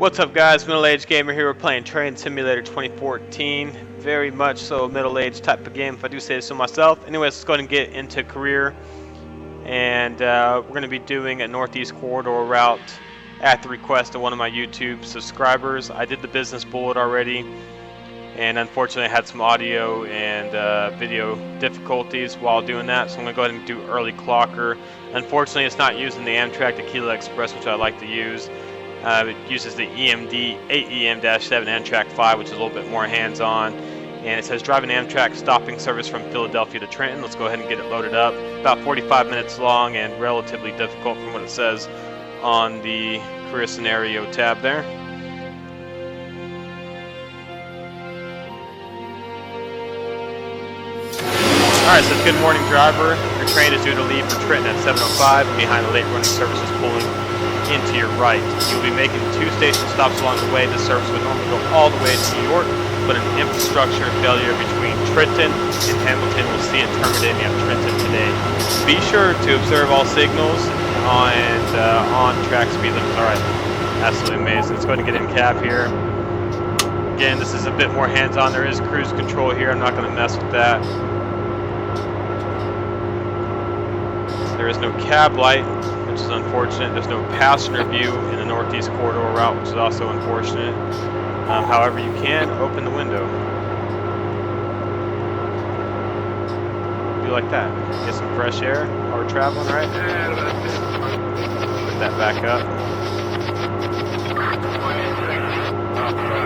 What's up guys, MiddleAgedGamer here. We're playing Train Simulator 2014. Very much so a middle-aged type of game, if I do say so myself. Anyways, let's go ahead and get into career. And we're going to be doing a Northeast Corridor route at the request of one of my YouTube subscribers. I did the business bullet already, and unfortunately I had some audio and video difficulties while doing that, so I'm going to go ahead and do early clocker. Unfortunately, it's not using the Amtrak Tequila Express, which I like to use. It uses the EMD 8EM-7 Amtrak 5, which is a little bit more hands-on. And it says driving Amtrak stopping service from Philadelphia to Trenton. Let's go ahead and get it loaded up. About 45 minutes long and relatively difficult from what it says on the career scenario tab there. Alright, so good morning driver. Your train is due to leave for Trenton at 7:05 behind the late running services pulling into your right. You'll be making 2 station stops along the way. This service would normally go all the way to New York, but an infrastructure failure between Trenton and Hamilton will see it terminating at Trenton today. Be sure to observe all signals and on track speed limits. Alright, absolutely amazing. Let's go ahead and get in cab here. Again, this is a bit more hands-on. There is cruise control here. I'm not going to mess with that. There is no cab light, which is unfortunate. There's no passenger view in the Northeast Corridor route, which is also unfortunate. However, you can open the window. Do like that. Get some fresh air while we're traveling, right? Put that back up.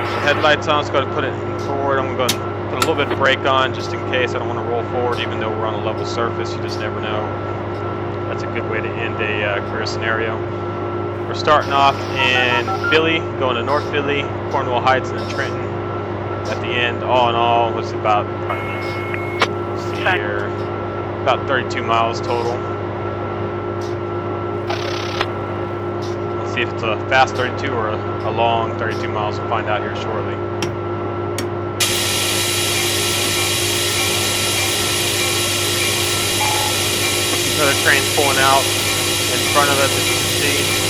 So headlights on, let's go ahead and put it forward. I'm going to go and put a little bit of brake on just in case. I don't want to roll forward, even though we're on a level surface. You just never know. That's a good way to end a career scenario. We're starting off in Philly, going to North Philly, Cornwell Heights, and then Trenton. At the end, all in all, was about, let's see here, about 32 miles total. Let's see if it's a fast 32 or a long 32 miles. We'll find out here shortly. Another train's pulling out in front of us, as you can see.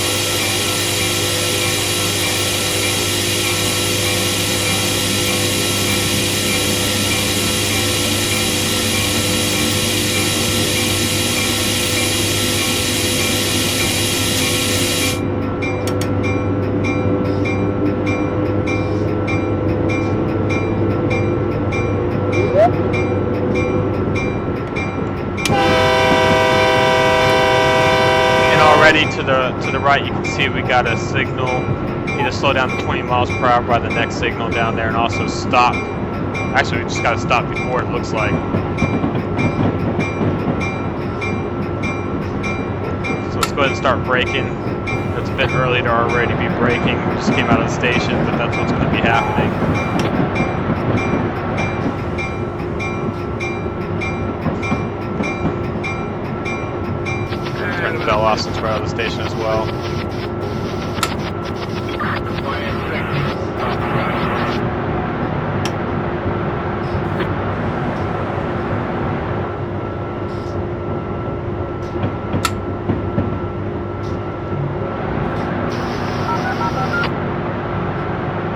To the right, you can see we got a signal. You need to slow down to 20 miles per hour by the next signal down there, and also stop. Actually, we just got to stop before it looks like. So let's go ahead and start braking. It's a bit early to already be braking. We just came out of the station, but that's what's going to be happening. Turn the bell off since we're out of the station as well.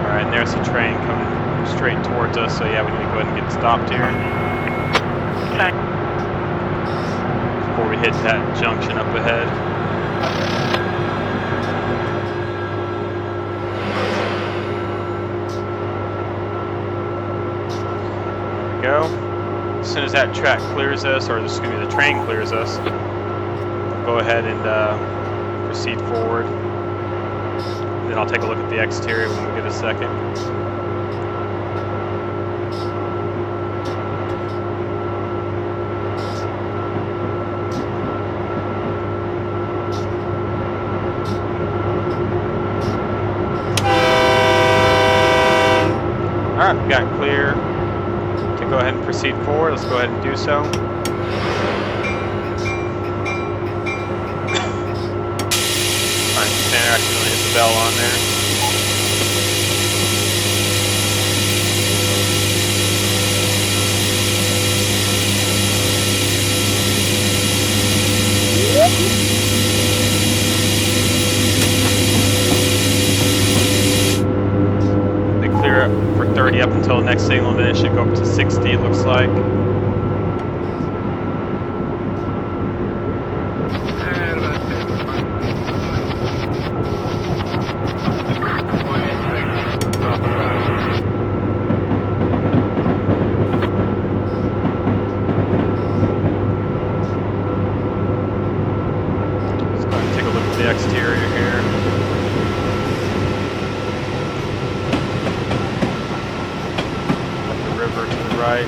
Alright, and there's the train coming straight towards us, so yeah, we need to go ahead and get stopped here. Before we hit that junction up ahead. There we go. As soon as that track clears us, or excuse me, the train clears us, we'll go ahead and proceed forward. Then I'll take a look at the exterior when we get a second. Alright, we got clear to go ahead and proceed forward. Let's go ahead and do so. Alright, Tanner accidentally hit the bell on there. 30 up until the next signal, then it should go up to 60, it looks like. Let's go ahead and take a look at the exterior here. River to the right,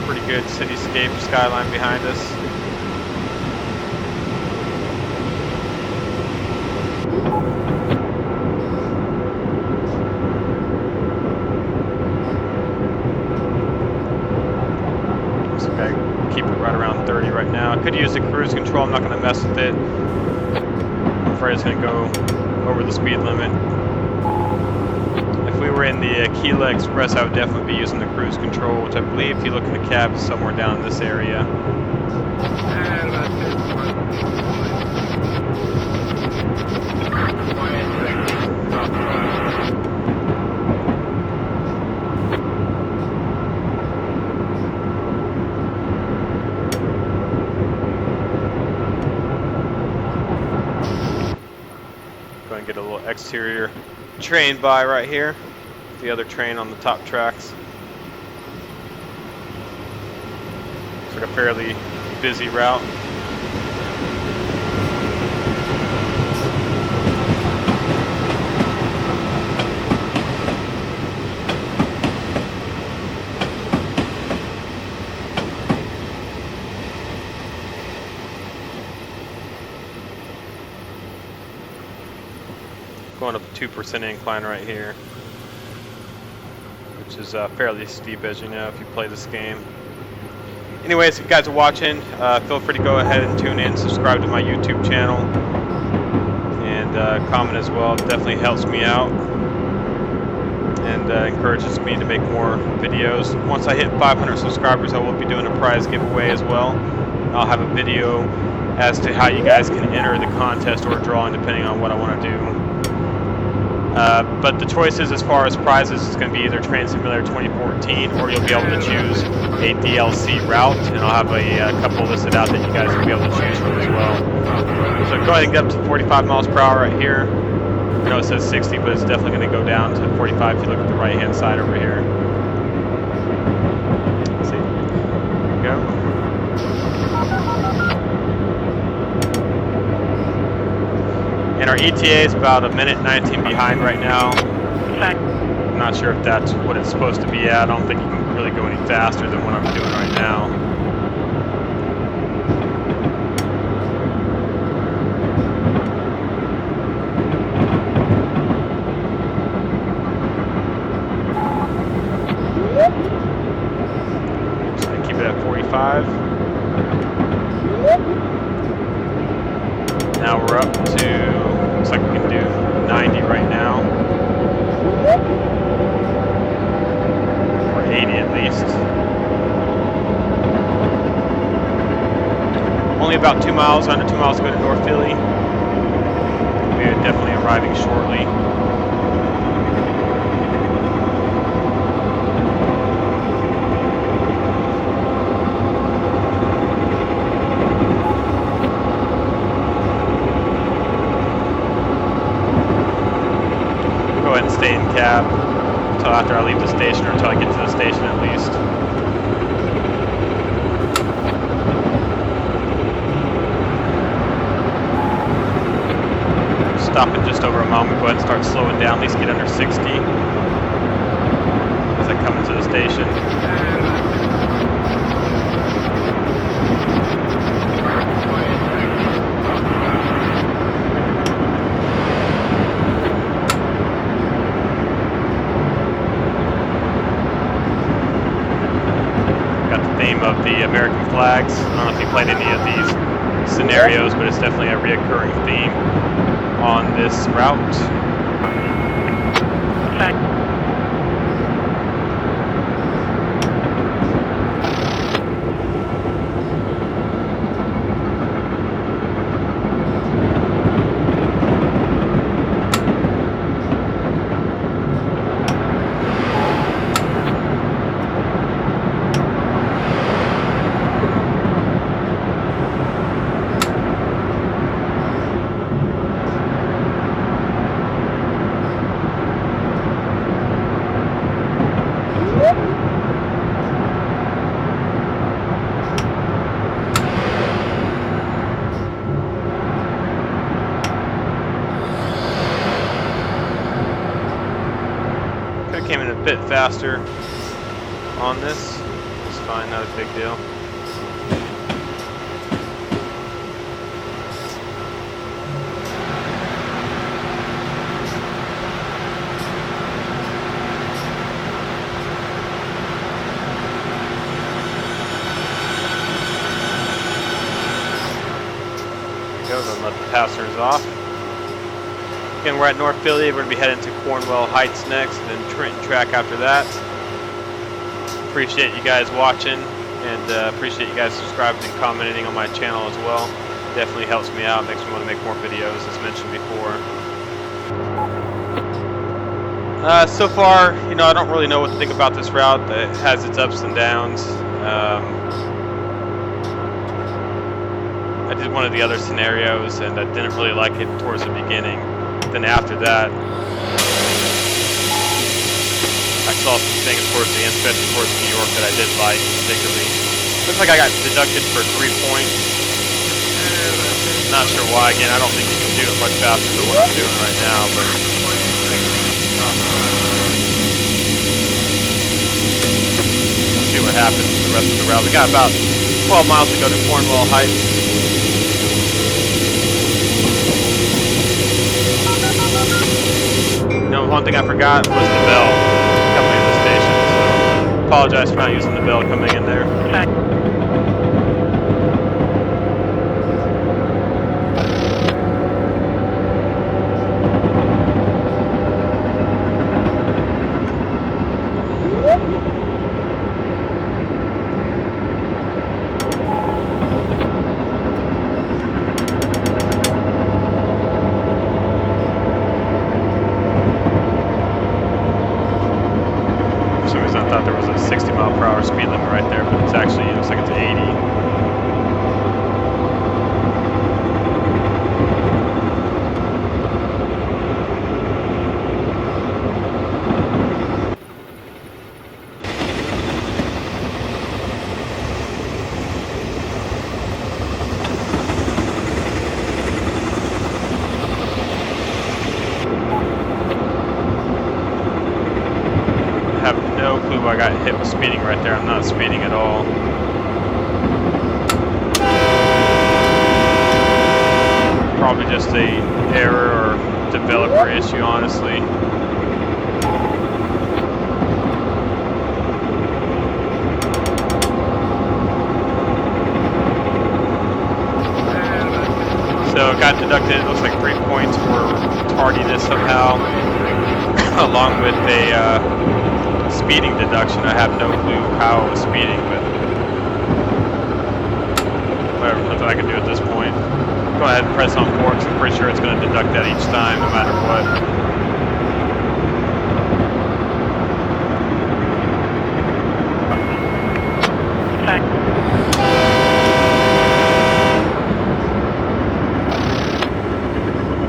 pretty good cityscape skyline behind us. So I keep it right around 30 right now. I could use the cruise control, I'm not going to mess with it. I'm afraid it's going to go over the speed limit. If we were in the Keela Express, I would definitely be using the cruise control, which I believe if you look in the cab is somewhere down in this area. Go and get a little exterior train by right here. The other train on the top tracks. Looks like a fairly busy route. Going up a 2% incline right here, which is fairly steep, as you know, if you play this game. Anyways, if you guys are watching, feel free to go ahead and tune in, subscribe to my YouTube channel, and comment as well. It definitely helps me out and encourages me to make more videos. Once I hit 500 subscribers, I will be doing a prize giveaway as well. I'll have a video as to how you guys can enter the contest or drawing, depending on what I want to do. But the choices as far as prizes is going to be either Train Simulator 2014, or you'll be able to choose a DLC route, and I'll have a couple listed out that you guys will be able to choose from as well. So go ahead and get up to 45 miles per hour right here. I know it says 60, but it's definitely going to go down to 45 if you look at the right hand side over here. Let's see. There we go. And our ETA is about 1:19 behind right now. I'm not sure if that's what it's supposed to be at. I don't think you can really go any faster than what I'm doing right now. So I keep it at 45. Now we're up to, looks like we can do 90 right now. Or 80 at least. Only about 2 miles, under 2 miles to go to North Philly. We're definitely arriving shortly. Stay in cab until after I leave the station, or until I get to the station at least. Stop at just over a mile. We go ahead and start slowing down, at least get under 60 as I come into the station. Of the American flags. I don't know if you played any of these scenarios, but it's definitely a reoccurring theme on this route. bit faster on this. It's fine, not a big deal. Then let the passers off. Again, we're at North Philly. We're going to be heading to Cornwell Heights next, and then Trenton track after that. Appreciate you guys watching, and appreciate you guys subscribing and commenting on my channel as well. Definitely helps me out, makes me want to make more videos, as mentioned before. So far, you know, I don't really know what to think about this route. It has its ups and downs. I did one of the other scenarios and I didn't really like it towards the beginning. Then after that, I saw some things towards the end, especially towards New York, that I did like particularly. Looks like I got deducted for 3 points. Not sure why. Again, I don't think you can do it much faster than what I'm doing right now, but we'll see what happens for the rest of the route. We got about 12 miles to go to Cornwell Heights. You know, one thing I forgot was the bell coming in the station, so apologize for not using the bell coming in there. Speed limit right there, but it's actually, it looks like it's 80. I got hit with speeding right there. I'm not speeding at all. Probably just a error or developer issue, honestly. So it got deducted, it looks like 3 points for tardiness somehow, along with a speeding deduction. I have no clue how I was speeding, but whatever, nothing I can do at this point. Go ahead and press on forks. I'm pretty sure it's going to deduct that each time, no matter what.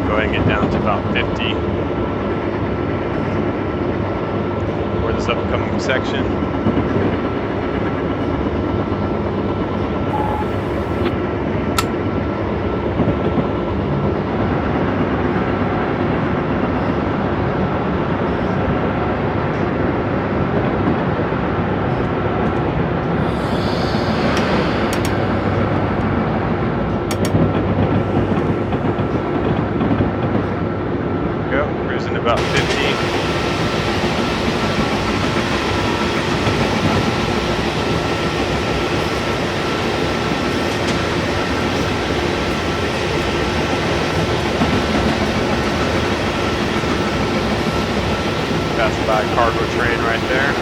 Go ahead and get down to about 50. This upcoming section. Go, cruising about 50. By a cargo train right there.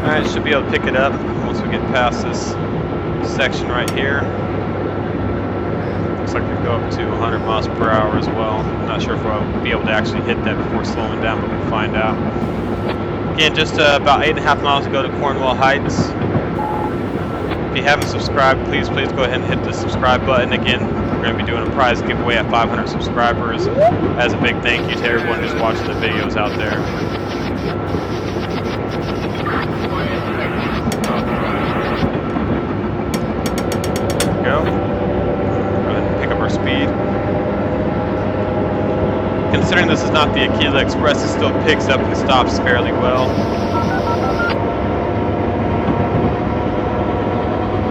Alright, should be able to pick it up once we get past this section right here. Looks like we go up to 100 miles per hour as well. I'm not sure if we'll be able to actually hit that before slowing down, but we'll find out. Again, just about 8.5 miles to go to Cornwell Heights. If you haven't subscribed, please go ahead and hit the subscribe button. Again, we're going to be doing a prize giveaway at 500 subscribers as a big thank you to everyone who's watching the videos out there. Go ahead and pick up our speed. Considering this is not the Aquila Express, it still picks up and stops fairly well.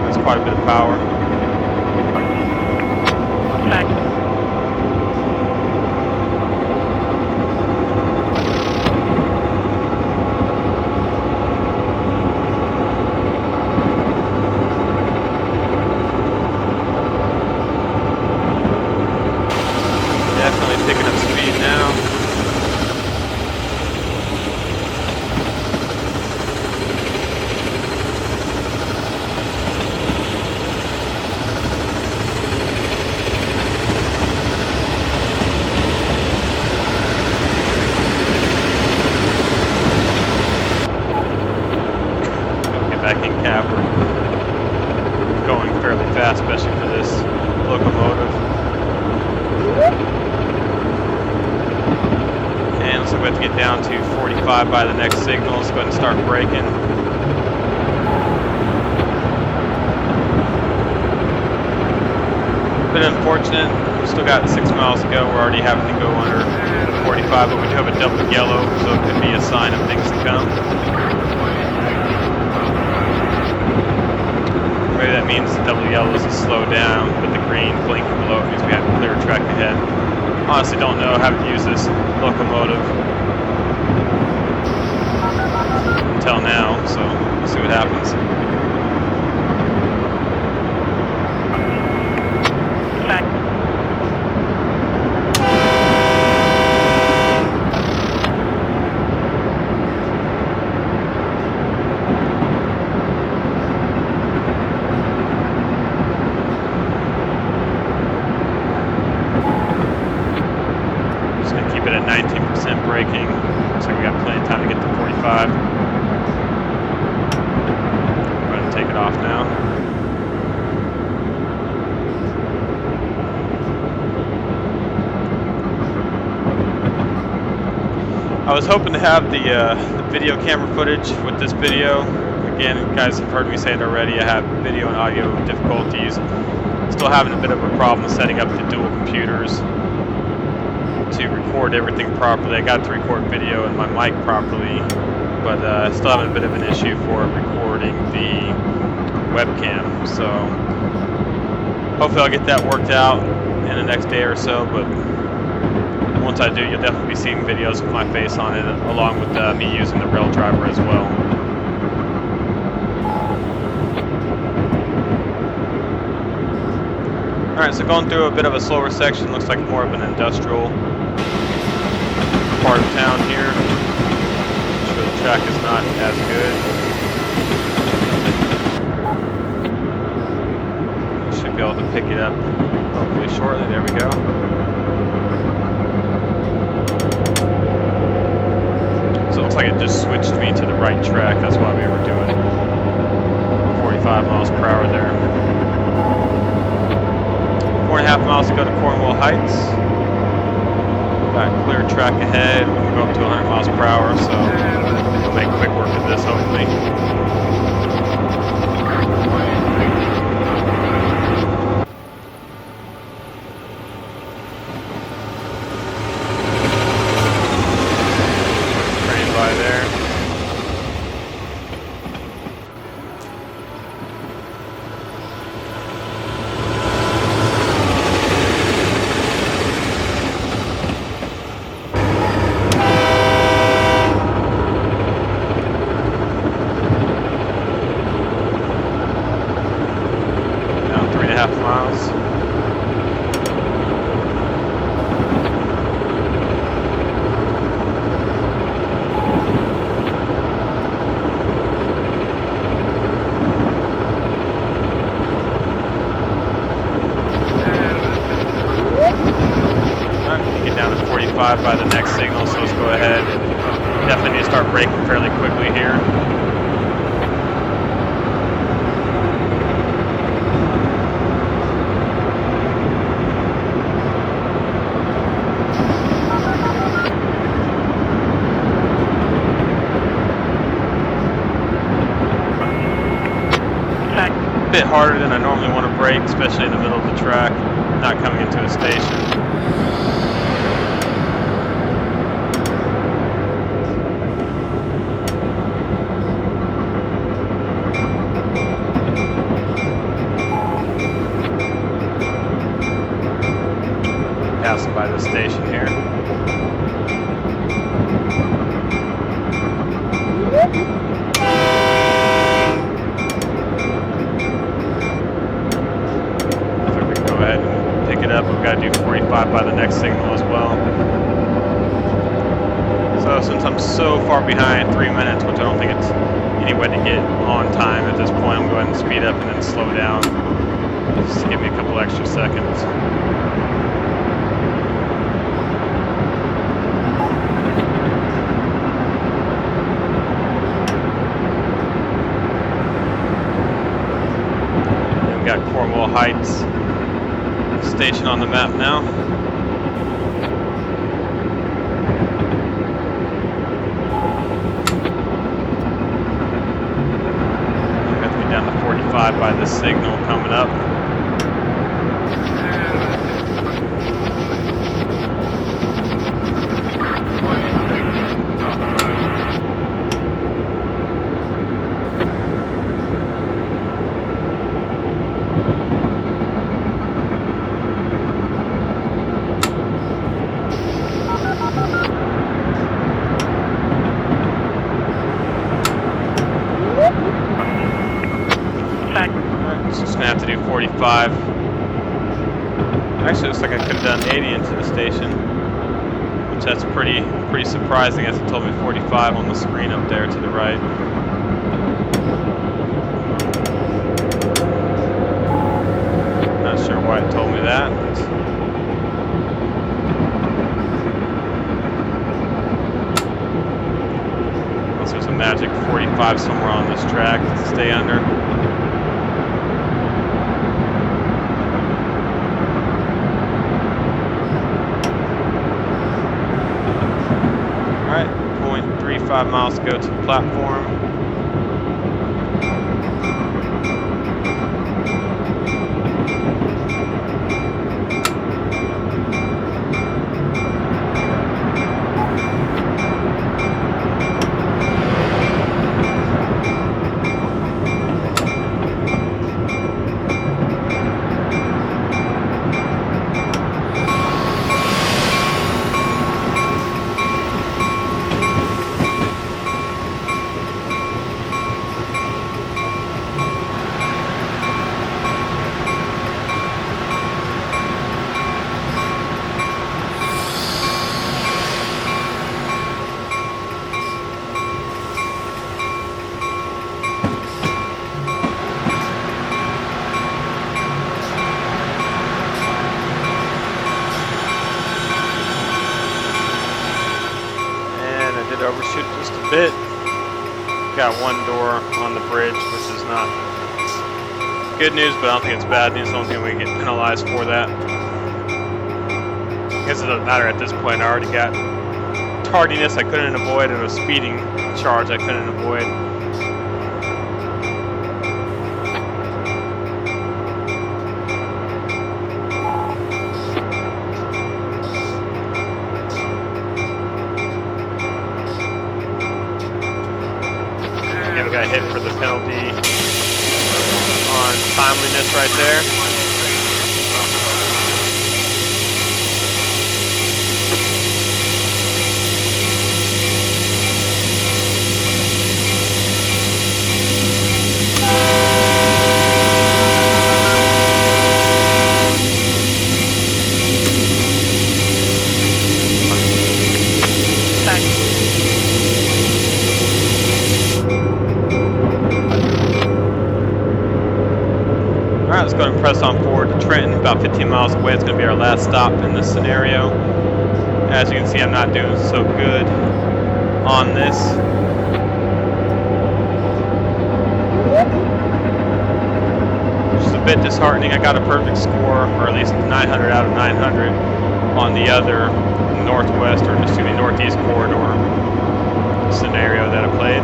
That's quite a bit of power. Picking up speed now. Get back in cab. We're going fairly fast, especially for this locomotive. So we have to get down to 45 by the next signal. Let's go ahead and start braking. Bit unfortunate. We've still got 6 miles to go. We're already having to go under 45, but we do have a double yellow, so it could be a sign of things to come. Maybe that means the double yellow is to slow down, but the green blinking below it means we have a clear track ahead. Honestly don't know how to use this locomotive until now, so we'll see what happens. Keep it at 19% braking, so we got plenty of time to get to 45. I'm going to take it off now. I was hoping to have the video camera footage with this video. Again, you guys have heard me say it already, I have video and audio difficulties. Still having a bit of a problem setting up the dual computers to record everything properly. I got to record video and my mic properly, but still having a bit of an issue for recording the webcam. So hopefully I'll get that worked out in the next day or so, but once I do, you'll definitely be seeing videos with my face on it, along with me using the rail driver as well. Alright, so going through a bit of a slower section, looks like more of an industrial part of town here. I'm sure the track is not as good. Should be able to pick it up hopefully shortly. There we go. So it looks like it just switched me to the right track. That's why we were doing 45 miles per hour there. 4.5 miles to go to Cornwell Heights. Got clear track ahead. We can go up to 100 miles per hour, so we'll make quick work of this, hopefully. Train by there. By the next signal, so let's go ahead. Definitely need to start braking fairly quickly here. a bit harder than I normally want to brake, especially in the middle of the track, not coming into a station. Passing by the station here. I think we can go ahead and pick it up. We've got to do 45 by the next signal as well. So since I'm so far behind, 3 minutes, which I don't think it's any way to get on time at this point, I'm going to speed up and then slow down. Just to give me a couple extra seconds. Got Cornwell Heights station on the map now. We have to get down to 45 by this signal coming up. Just gonna have to do 45. Actually, looks like I could have done 80 into the station, which that's pretty surprising, as it told me 45 on the screen up there to the right. Not sure why it told me that. Unless there's a magic 45 somewhere on this track to stay under. Alright, 0.35 miles to go to the platform. Overshoot just a bit. Got one door on the bridge, which is not good news, but I don't think it's bad news. I don't think we get penalized for that. I guess it doesn't matter at this point. I already got tardiness I couldn't avoid and a speeding charge I couldn't avoid. Got hit for the penalty on timeliness right there. Alright, let's go ahead and press on forward to Trenton, about 15 miles away. It's going to be our last stop in this scenario. As you can see, I'm not doing so good on this. Which is a bit disheartening. I got a perfect score, or at least 900 out of 900 on the other northwest, or excuse me, northeast corridor scenario that I played.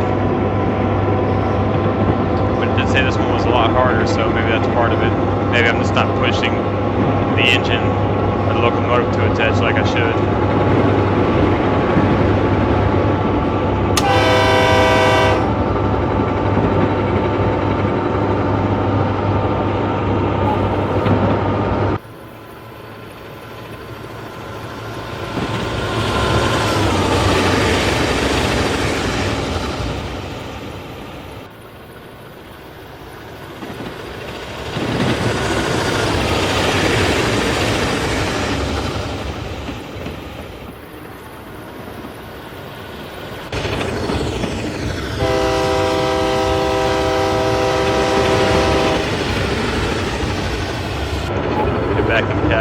But it did say this one was a lot lot harder, so maybe that's part of it. Maybe I'm just not pushing the engine or the locomotive to its edge like I should.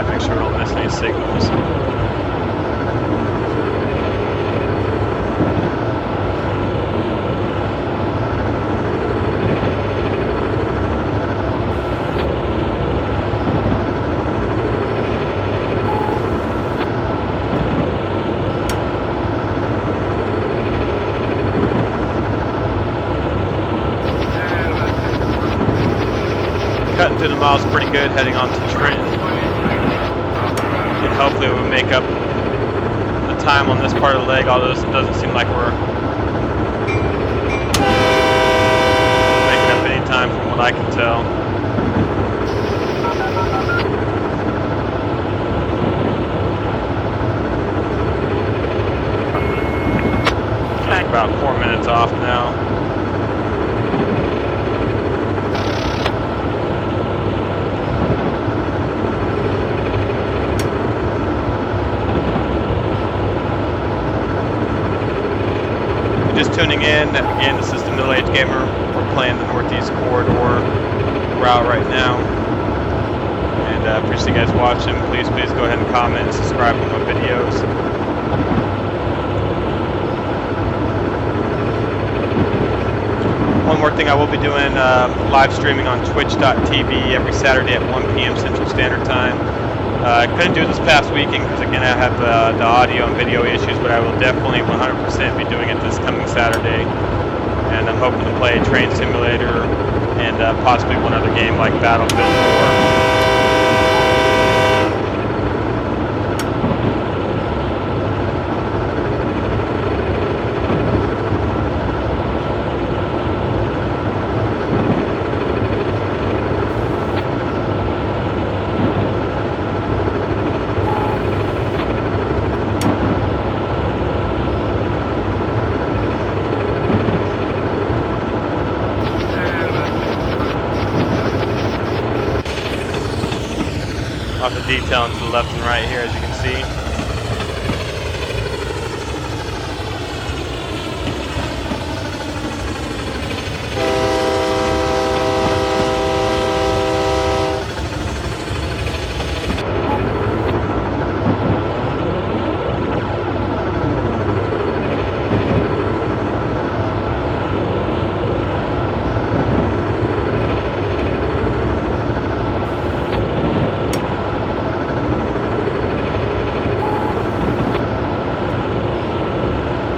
Make sure we don't miss any signals. Cutting through the miles pretty good, heading on to Trenton. And hopefully we'll make up the time on this part of the leg, although it doesn't seem like we're making up any time from what I can tell. About 4 minutes off now. Just tuning in, again, this is the MiddleAgedGamer. We're playing the Northeast Corridor route right now. And appreciate you guys watching. Please go ahead and comment and subscribe on my videos. One more thing, I will be doing live streaming on twitch.tv every Saturday at 1 p.m. Central Standard Time. I couldn't do it this past weekend because, again, I have the audio and video issues, but I will definitely 100% be doing it this coming Saturday. And I'm hoping to play Train Simulator and possibly one other game like Battlefield 4. Lots of detailing to the left and right here, as you can see.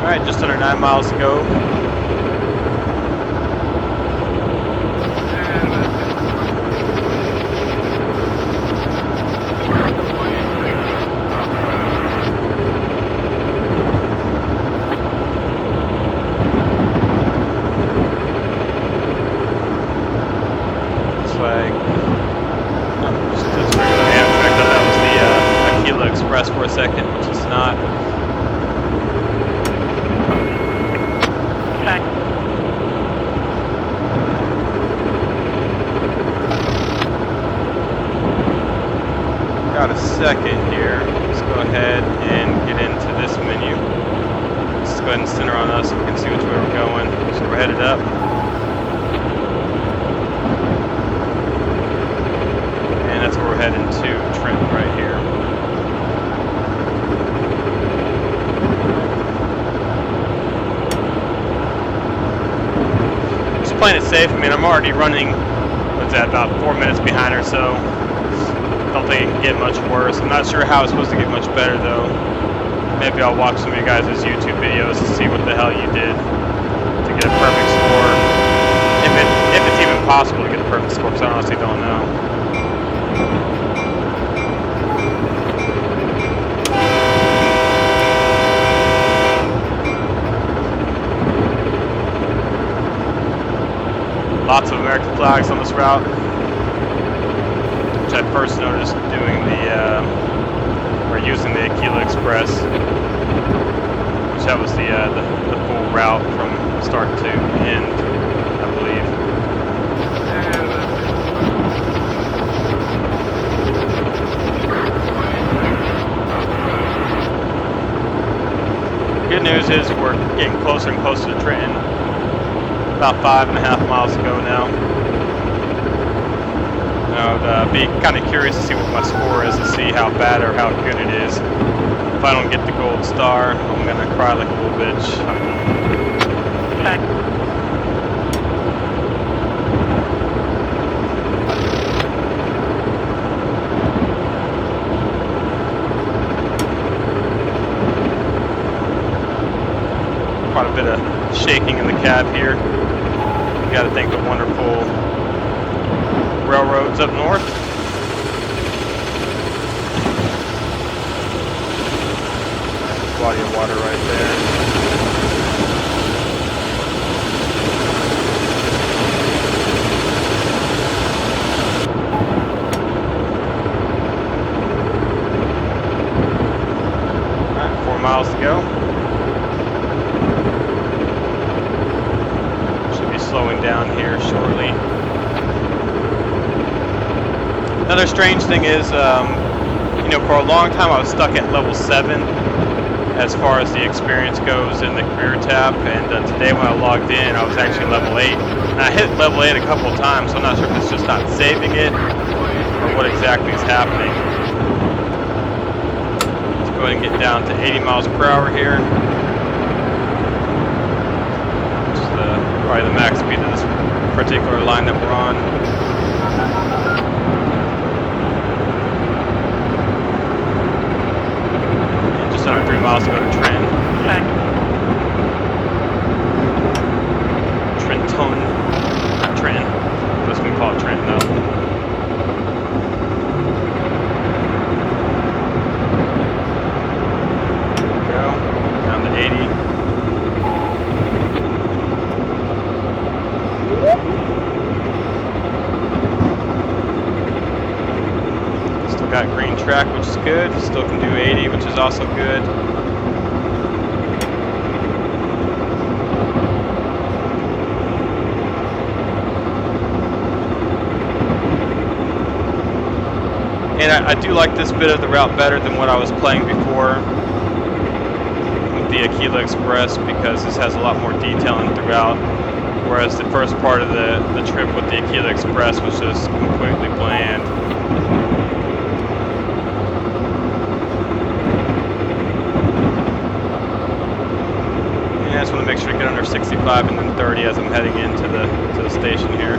Alright, just under 9 miles to go. Flag. Just regular hand track. I thought that was the Aquila Express for a second, which is not. Got a second here. Let's go ahead and get into this menu. Let's go ahead and center on us so we can see which way we're going. So we're headed up. And that's where we're heading to, Trenton right here. Just playing it safe. I mean, I'm already running, what's that, about 4 minutes behind or so. Don't think it can get much worse. I'm not sure how it's supposed to get much better though. Maybe I'll watch some of you guys' YouTube videos to see what the hell you did to get a perfect score. If it's even impossible to get a perfect score because I honestly don't know. Lots of American flags on this route, which I first noticed doing or using the Aquila Express, which that was the full route from start to end, I believe. Good news is we're getting closer and closer to Trenton. About 5.5 miles to go now. I'd be kind of curious to see what my score is, to see how bad or how good it is. If I don't get the gold star, I'm gonna cry like a little bitch. Quite a bit of shaking in the cab here. You got to thank the wonderful railroads up north. Body of water right there. Alright, 4 miles to go. Slowing down here shortly. Another strange thing is, you know, for a long time I was stuck at level 7 as far as the experience goes in the career tab, and today when I logged in I was actually level 8. And I hit level 8 a couple of times, so I'm not sure if it's just not saving it or what exactly is happening. Let's go ahead and get down to 80 miles per hour here. Probably the max speed of this particular line that we're on. And just under 3 miles to go to Trenton. Trenton. Not Trenton. I'm just going to call it Trenton though. There we go. Down to 80. Still got green track, which is good. Still can do 80, which is also good. And I do like this bit of the route better than what I was playing before with the Aquila Express, because this has a lot more detailing throughout. Whereas the first part of the trip with the Aquila Express was just completely bland. And I just want to make sure to get under 65 and then 30 as I'm heading into the station here.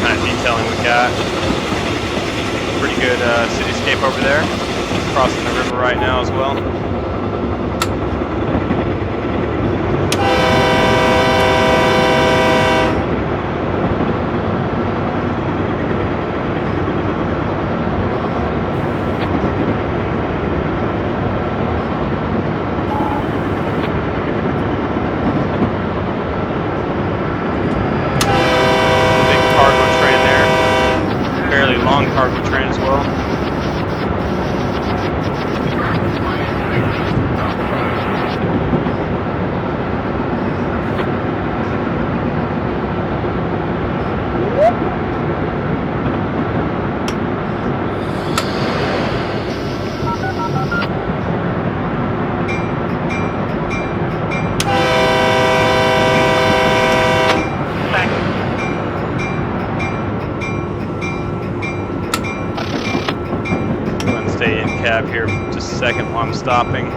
Kind of detailing we got. Pretty good cityscape over there. Crossing the river right now as well. Cargo train as well. Cab here for just a second while I'm stopping.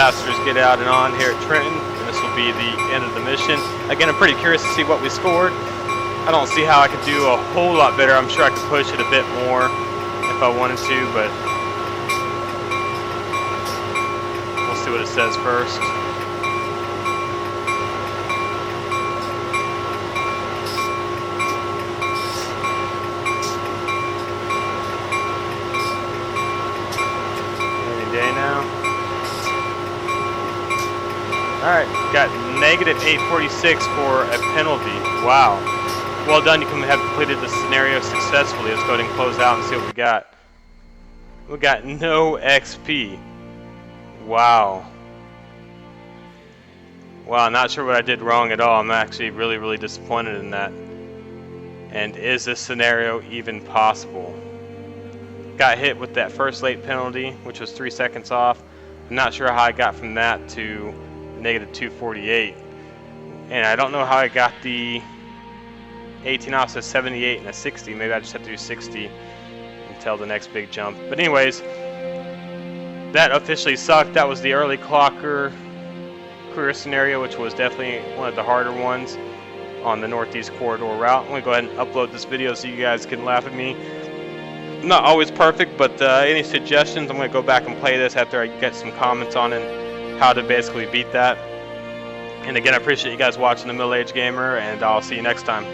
passengers get out and on here at Trenton, and this will be the end of the mission. Again, I'm pretty curious to see what we scored. I don't see how I could do a whole lot better. I'm sure I could push it a bit more if I wanted to, but we'll see what it says first. Alright, got negative 846 for a penalty. Wow. Well done, you have completed the scenario successfully. Let's go ahead and close out and see what we got. We got no XP. Wow. Wow, not sure what I did wrong at all. I'm actually really disappointed in that. And is this scenario even possible? Got hit with that first late penalty, which was 3 seconds off. I'm not sure how I got from that to negative 248, and I don't know how I got the 18 off to 78 and a 60. Maybe I just have to do 60 until the next big jump. But anyways, that officially sucked. That was the early clocker career scenario, which was definitely one of the harder ones on the Northeast Corridor route. I'm going to go ahead and upload this video so you guys can laugh at me. Not always perfect, but any suggestions, I'm going to go back and play this after I get some comments on it, how to basically beat that. And again, I appreciate you guys watching the Middle Aged Gamer, and I'll see you next time.